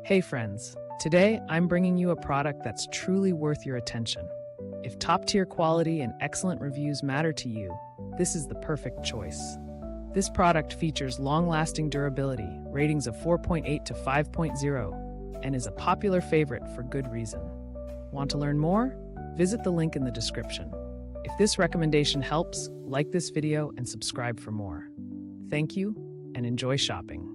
Hey friends, today I'm bringing you a product that's truly worth your attention. If top-tier quality and excellent reviews matter to you, this is the perfect choice. This product features long-lasting durability, ratings of 4.8 to 5.0, and is a popular favorite for good reason. Want to learn more? Visit the link in the description. If this recommendation helps, like this video and subscribe for more. Thank you, and enjoy shopping.